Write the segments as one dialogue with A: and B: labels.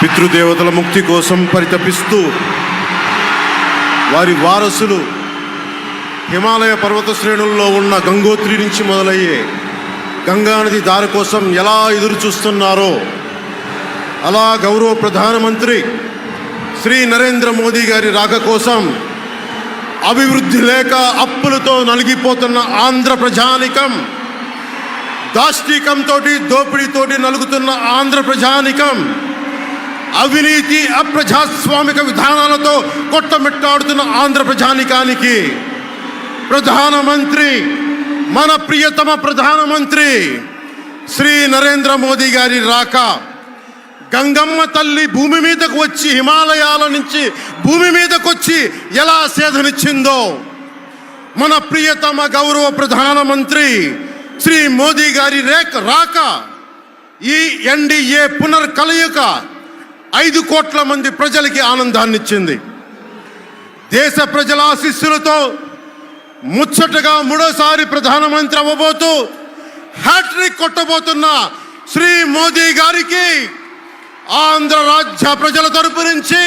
A: పితృదేవతల ముక్తి కోసం పరితపిస్తూ వారి వారసులు హిమాలయ పర్వత శ్రేణుల్లో ఉన్న గంగోత్రి నుంచి మొదలయ్యే గంగానది దారి కోసం ఎలా ఎదురు చూస్తున్నారో అలా గౌరవ ప్రధానమంత్రి శ్రీ నరేంద్ర మోదీ గారి రాక కోసం అభివృద్ధి లేక అప్పులతో నలిగిపోతున్న ఆంధ్ర ప్రజానికం, దాష్టీకంతో దోపిడీతోటి నలుగుతున్న ఆంధ్ర ప్రజానికం, అవినీతి అప్రజాస్వామిక విధానాలతో కొట్టమిట్టాడుతున్న ఆంధ్ర ప్రజానికానికి ప్రధానమంత్రి, మన ప్రియతమ ప్రధానమంత్రి శ్రీ నరేంద్ర మోదీ గారి రాక, గంగమ్మ తల్లి భూమి మీదకు వచ్చి హిమాలయాల నుంచి భూమి మీదకు వచ్చి ఎలా సేధనిచ్చిందో, మన ప్రియతమ గౌరవ ప్రధానమంత్రి శ్రీ మోదీ గారి రాక ఈ ఎన్డీఏ పునర్కలయిక 5 కోట్ల మంది ప్రజలకి ఆనందాన్నిచ్చింది. దేశ ప్రజల ఆశీస్సులతో ముచ్చటగా 3వ ప్రధానమంత్రి అవ్వబోతూ హ్యాట్రిక్ కొట్టబోతున్న శ్రీ మోదీ గారికి ఆంధ్ర రాజ్య ప్రజల తరపు నుంచి,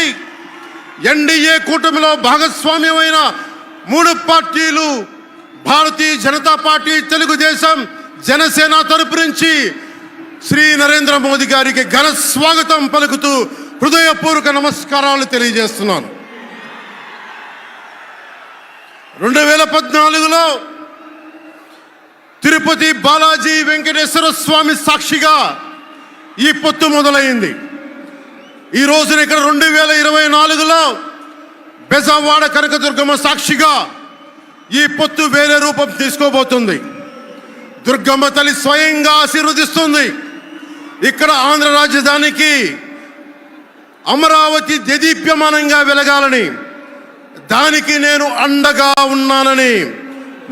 A: ఎన్డీఏ కూటమిలో భాగస్వామ్యమైన 3 పార్టీలు భారతీయ జనతా పార్టీ, తెలుగుదేశం, జనసేన తరపు నుంచి శ్రీ నరేంద్ర మోదీ గారికి ఘన స్వాగతం పలుకుతూ హృదయపూర్వక నమస్కారాలు తెలియజేస్తున్నాను. 2014లో తిరుపతి బాలాజీ వెంకటేశ్వర స్వామి సాక్షిగా ఈ పొత్తు మొదలైంది. ఈ రోజున ఇక్కడ 2024లో బెజవాడ కనకదుర్గమ్మ సాక్షిగా ఈ పొత్తు వేరే రూపం తీసుకోబోతుంది. దుర్గమ్మ తల్లి స్వయంగా ఆశీర్వదిస్తుంది. ఇక్కడ ఆంధ్ర రాజధానికి అమరావతి దేదీప్యమానంగా వెలగాలని, దానికి నేను అండగా ఉన్నానని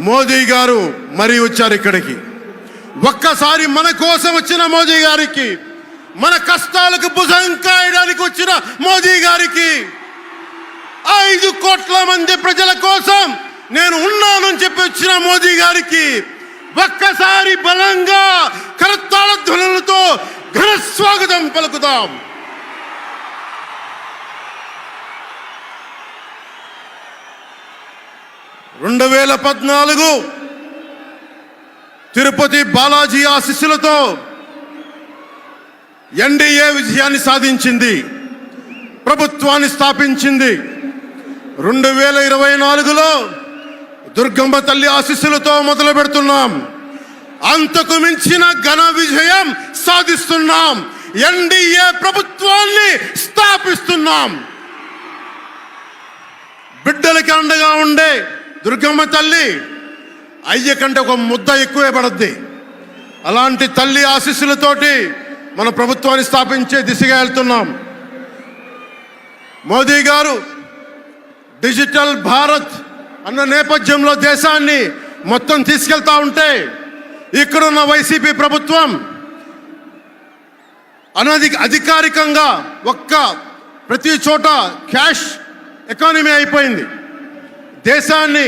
A: మోదీ గారు మరీ వచ్చారు ఇక్కడికి. ఒక్కసారి మన కోసం వచ్చిన మోదీ గారికి, మన కష్టాలకు భుజం కాయడానికి వచ్చిన మోదీ గారికి, 5 కోట్ల మంది ప్రజల కోసం నేను ఉన్నానని చెప్పి వచ్చిన మోదీ గారికి ఒక్కసారి బలంగా కరతాళ ధ్వనులతో ఘన స్వాగతం పలుకుదాం. తిరుపతి బాలాజీ ఆశీస్సులతో ఎన్డీఏ విజయాన్ని సాధించింది, ప్రభుత్వాన్ని స్థాపించింది. 2024లో దుర్గమ్మ తల్లి ఆశీస్సులతో మొదలు పెడుతున్నాం. అంతకు మించిన ఘన విజయం సాధిస్తున్నాం. ఎన్డీఏ ప్రభుత్వాన్ని స్థాపిస్తున్నాం. బిడ్డలకి అండగా ఉండే దుర్గమ్మ తల్లి అయ్య కంటే ఒక ముద్ద ఎక్కువే పడద్ది. అలాంటి తల్లి ఆశీస్సులతోటి మన ప్రభుత్వాన్ని స్థాపించే దిశగా వెళ్తున్నాం. మోదీ గారు డిజిటల్ భారత్ అన్న నేపథ్యంలో దేశాన్ని మొత్తం తీసుకెళ్తా ఉంటే, ఇక్కడున్న వైసీపీ ప్రభుత్వం అధికారికంగా ప్రతి చోట క్యాష్ ఎకానమీ అయిపోయింది. దేశాన్ని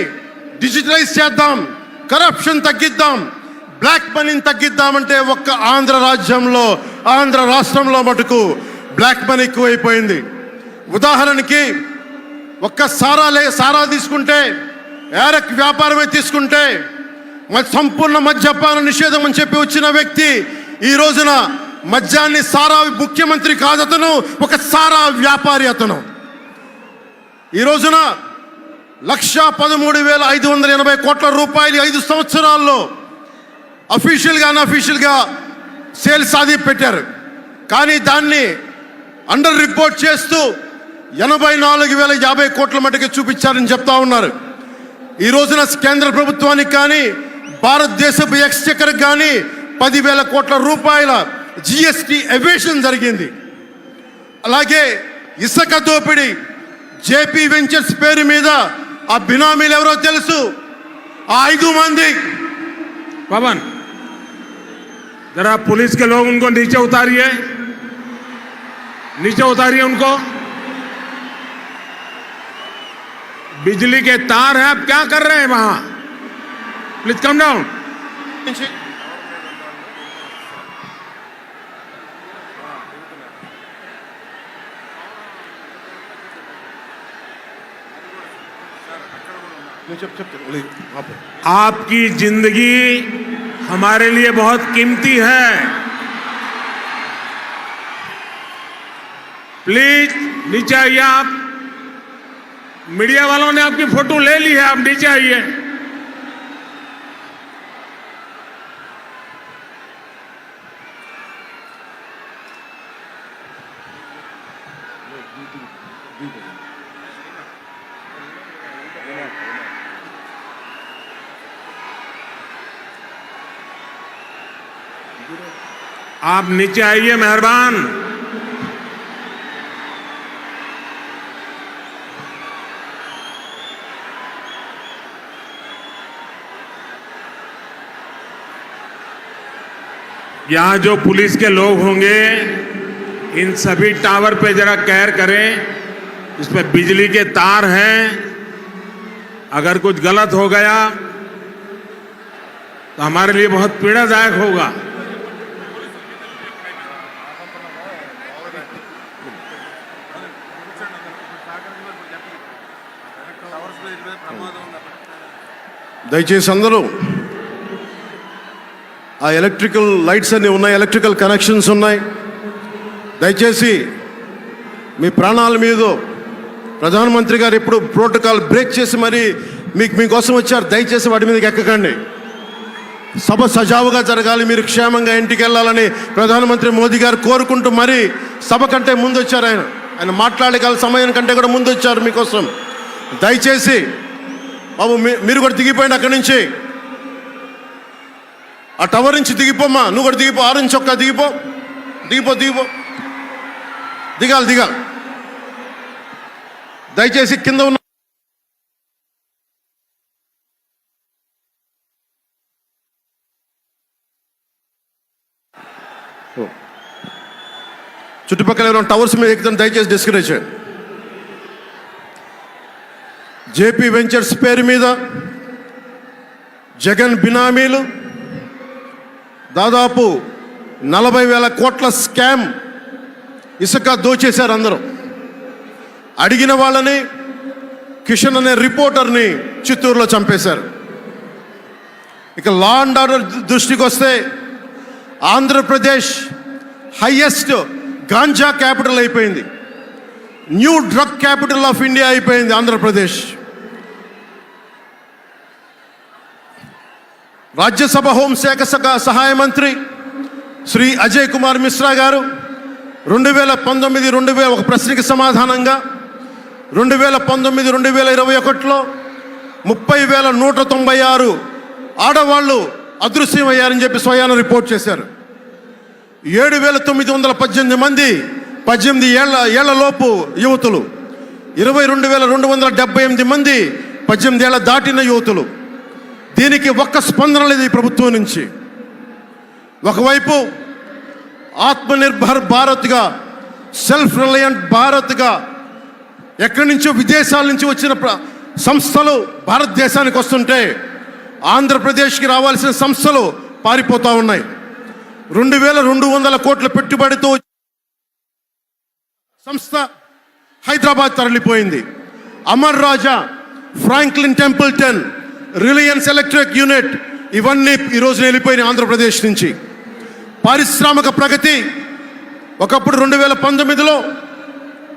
A: డిజిటలైజ్ చేద్దాం, కరప్షన్ తగ్గిద్దాం, బ్లాక్ మనీని తగ్గిద్దామంటే ఆంధ్ర రాజ్యంలో, ఆంధ్ర రాష్ట్రంలో మటుకు బ్లాక్ మనీ ఎక్కువైపోయింది. ఉదాహరణకి సారా తీసుకుంటే, ఏరక్ వ్యాపారమే తీసుకుంటే, సంపూర్ణ మద్యపాన నిషేధం అని చెప్పి వచ్చిన వ్యక్తి ఈ రోజున మద్యాన్ని ముఖ్యమంత్రి కాదు, అతను ఒక సారా వ్యాపారి. అతను ఈ రోజున 1,13,580 కోట్ల రూపాయలు 5 సంవత్సరాల్లో అఫీషియల్గా అన్అఫీషియల్గా సేల్స్ అది పెట్టారు. కానీ దాన్ని అండర్ రిపోర్ట్ చేస్తూ 84,050 కోట్ల మటుకు చూపించారని చెప్తా ఉన్నారు. ఈ రోజున కేంద్ర ప్రభుత్వానికి కానీ భారతదేశపు ఎక్స్చెక్కర్కి కానీ 10,000 కోట్ల రూపాయల జిఎస్టీ ఎవేషన్ జరిగింది. అలాగే ఇసుక దోపిడీ, జేపీ వెంచర్స్ పేరు మీద ఆ బినామీలు ఎవరో తెలుసు, ఆ 5 మంది.
B: पवन जरा पुलिस के लोग उनको नीचे उतारिए उनको। बिजली के तार हैं, आप क्या कर रहे हैं वहां? Please come down. आपकी जिंदगी हमारे लिए बहुत कीमती है। प्लीज नीचे आइए। आप मीडिया वालों ने आपकी फोटो ले ली है, आप नीचे आइए। आप नीचे आइए, मेहरबान। यहां जो पुलिस के लोग होंगे, इन सभी टावर पे जरा केयर करें। इसमें बिजली के तार हैं, अगर कुछ गलत हो गया तो हमारे लिए बहुत पीड़ादायक होगा।
A: దయచేసి అందరూ ఆ ఎలక్ట్రికల్ లైట్స్ అన్నీ ఉన్నాయి, ఎలక్ట్రికల్ కనెక్షన్స్ ఉన్నాయి. దయచేసి మీ ప్రాణాల మీద ప్రధానమంత్రి గారు ఇప్పుడు ప్రోటోకాల్ బ్రేక్ చేసి మరి మీకోసం వచ్చారు. దయచేసి వాటి మీదకి ఎక్కకండి. సభ సజావుగా జరగాలి, మీరు క్షేమంగా ఇంటికి వెళ్ళాలని ప్రధానమంత్రి మోదీ గారు కోరుకుంటూ మరి సభ కంటే ముందు వచ్చారు. ఆయన మాట్లాడగల సమయం కంటే కూడా ముందు వచ్చారు మీకోసం. దయచేసి బాబు మీరు కూడా దిగిపోయింది అక్కడి నుంచి, ఆ టవర్ నుంచి దిగిపోమ్మా. నువ్వు కూడా దిగిపో, ఆరెంజ్ చొక్కా దిగిపో, దిగిపో దిగిపో దిగాలి దిగాలి. దయచేసి కింద ఉన్న చుట్టుపక్కల ఎవరైనా టవర్స్ మీద ఎక్కుతాను దయచేసి డిస్కరేజ్ చేయండి. జేపీ వెంచర్స్ పేరు మీద జగన్ బినామీలు దాదాపు 40,000 కోట్ల స్కామ్ ఇసుక దోచేశారు. అందరూ అడిగిన వాళ్ళని, కిషన్ అనే రిపోర్టర్ని చిత్తూరులో చంపేశారు. ఇక లా అండ్ ఆర్డర్ దృష్టికి వస్తే ఆంధ్రప్రదేశ్ హైయెస్ట్ గాంజా క్యాపిటల్ అయిపోయింది. New drug capital of India అయిపోయింది ఆంధ్రప్రదేశ్. రాజ్యసభ హోంశాఖ సహాయ మంత్రి శ్రీ అజయ్ కుమార్ మిశ్రా గారు 2019 ఒక ప్రశ్నకి సమాధానంగా 2019-2021లో 30,196 ఆడవాళ్ళు అదృశ్యమయ్యారని చెప్పి స్వయాన రిపోర్ట్ చేశారు. 7,918 మంది 18 ఏళ్ల లోపు యువతులు, 22,278 మంది 18 ఏళ్ల దాటిన యువతులు. దీనికి ఒక్క స్పందన లేదు ఈ ప్రభుత్వం నుంచి. ఒకవైపు ఆత్మనిర్భర్ భారత్గా, సెల్ఫ్ రిలయంట్ భారత్గా ఎక్కడి నుంచో విదేశాల నుంచి వచ్చిన సంస్థలు భారతదేశానికి వస్తుంటే ఆంధ్రప్రదేశ్కి రావాల్సిన సంస్థలు పారిపోతూ ఉన్నాయి. 2,200 కోట్ల పెట్టుబడితో సంస్థ హైదరాబాద్ తరలిపోయింది. Amar Raja, Franklin Templeton, Reliance electric unit ఇవన్నీ ఈరోజు వెళ్ళిపోయినాయి ఆంధ్రప్రదేశ్ నుంచి. పారిశ్రామిక ప్రగతి ఒకప్పుడు 2019లో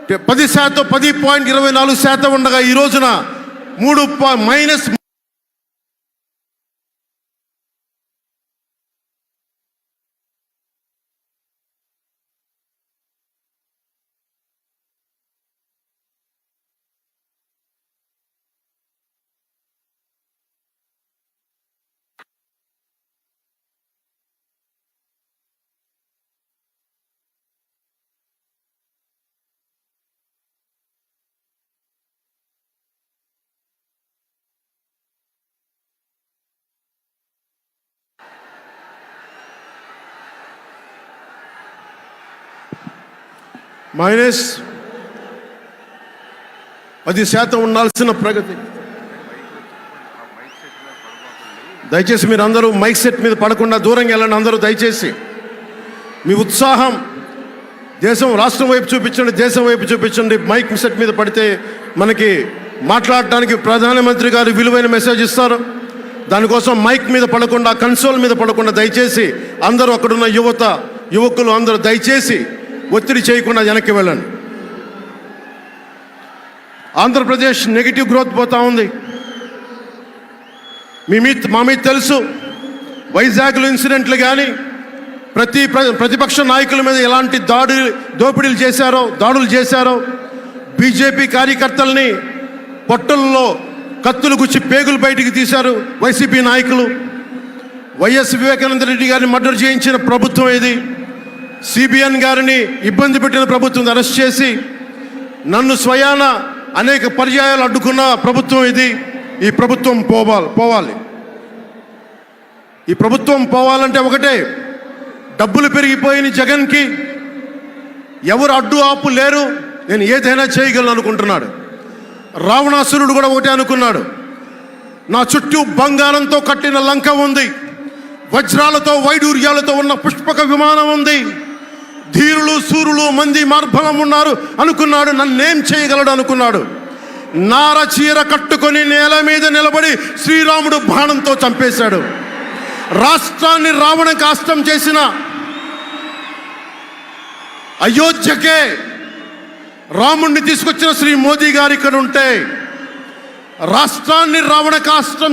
A: 10.24% ఉండగా ఈ రోజున -. -10% ఉండాల్సిన ప్రగతి. దయచేసి మీరు అందరూ మైక్ సెట్ మీద పడకుండా దూరంగా వెళ్ళండి. అందరూ దయచేసి మీ ఉత్సాహం రాష్ట్రం వైపు చూపించండి, దేశం వైపు చూపించండి. మైక్ సెట్ మీద పడితే మనకి మాట్లాడడానికి ప్రధానమంత్రి గారు విలువైన మెసేజ్ ఇస్తారు. దానికోసం మైక్ మీద పడకుండా, కన్సోల్ మీద పడకుండా దయచేసి అందరూ అక్కడున్న యువకులు అందరూ దయచేసి ఒత్తిడి చేయకుండా వెనక్కి వెళ్ళండి. ఆంధ్రప్రదేశ్ నెగిటివ్ గ్రోత్ పోతా ఉంది. మా మీద తెలుసు, వైజాగ్లో ఇన్సిడెంట్లు కానీ ప్రతిపక్ష నాయకుల మీద ఎలాంటి దాడులు చేశారో, బీజేపీ కార్యకర్తల్ని పొట్టల్లో కత్తులు గుచ్చి పేగులు బయటికి తీశారు వైసీపీ నాయకులు. వైఎస్ వివేకానంద రెడ్డి గారిని మర్డర్ చేయించిన ప్రభుత్వం ఇది. సిబిఎన్ గారిని ఇబ్బంది పెట్టిన ప్రభుత్వం అరెస్ట్ చేసి నన్ను స్వయాన అనేక పర్యాయాలు అడ్డుకున్న ప్రభుత్వం ఇది. ఈ ప్రభుత్వం పోవాలి. ఈ ప్రభుత్వం పోవాలంటే ఒకటే, డబ్బులు పెరిగిపోయిన జగన్కి ఎవరు అడ్డు ఆపు లేరు, నేను ఏదైనా చేయగలను అనుకుంటున్నాడు. రావణాసురుడు కూడా ఒకటే అనుకున్నాడు, నా చుట్టూ బంగారంతో కట్టిన లంక ఉంది, వజ్రాలతో వైడూర్యాలతో ఉన్న పుష్పక విమానం ఉంది, ధీరులు సూరులు మంది మార్బలం ఉన్నారు అనుకున్నాడు. నన్నేం చేయగలడు అనుకున్నాడు. నార చీర కట్టుకొని నేల మీద నిలబడి శ్రీరాముడు బాణంతో చంపేశాడు. రాష్ట్రాన్ని రావణ కాష్టం చేసిన అయోధ్యకే రాముణ్ణి తీసుకొచ్చిన శ్రీ మోదీ గారు ఇక్కడ ఉంటే, రాష్ట్రాన్ని రావణ కాష్టం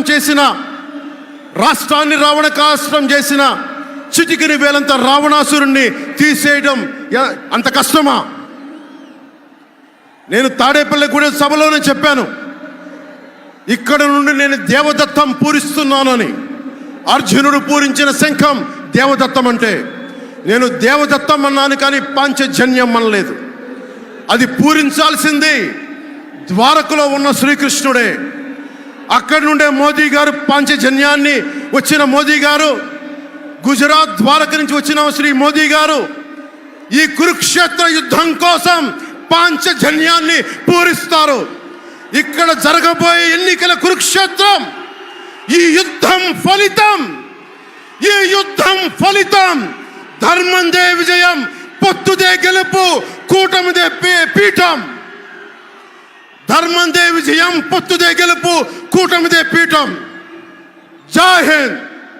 A: చేసిన చిటికిని వేలంత రావణాసురుణ్ణి తీసేయడం అంత కష్టమా? నేను తాడేపల్లిగూడెం సభలోనే చెప్పాను, ఇక్కడ నుండి నేను దేవదత్తం పూరిస్తున్నానని. అర్జునుడు పూరించిన శంఖం దేవదత్తం అంటే, నేను దేవదత్తం అన్నాను కానీ పాంచజన్యం అనలేదు. అది పూరించాల్సింది ద్వారకలో ఉన్న శ్రీకృష్ణుడే. అక్కడి నుండే మోదీ గారు పాంచజన్యాన్ని వచ్చిన మోదీ గారు, గుజరాత్ ద్వారక నుంచి వచ్చిన శ్రీ మోదీ గారు ఈ కురుక్షేత్ర యుద్ధం కోసం పాంచజన్యాన్ని పూరిస్తారు. ఇక్కడ జరగబోయే ఎన్నికల కురుక్షేత్రం, ఈ యుద్ధం ఫలితం ధర్మందే విజయం, పొత్తుదే గెలుపు, కూటమిదే పీఠం. ధర్మందే విజయం, పొత్తుదే గెలుపు, కూటమిదే పీఠం. జై హింద్.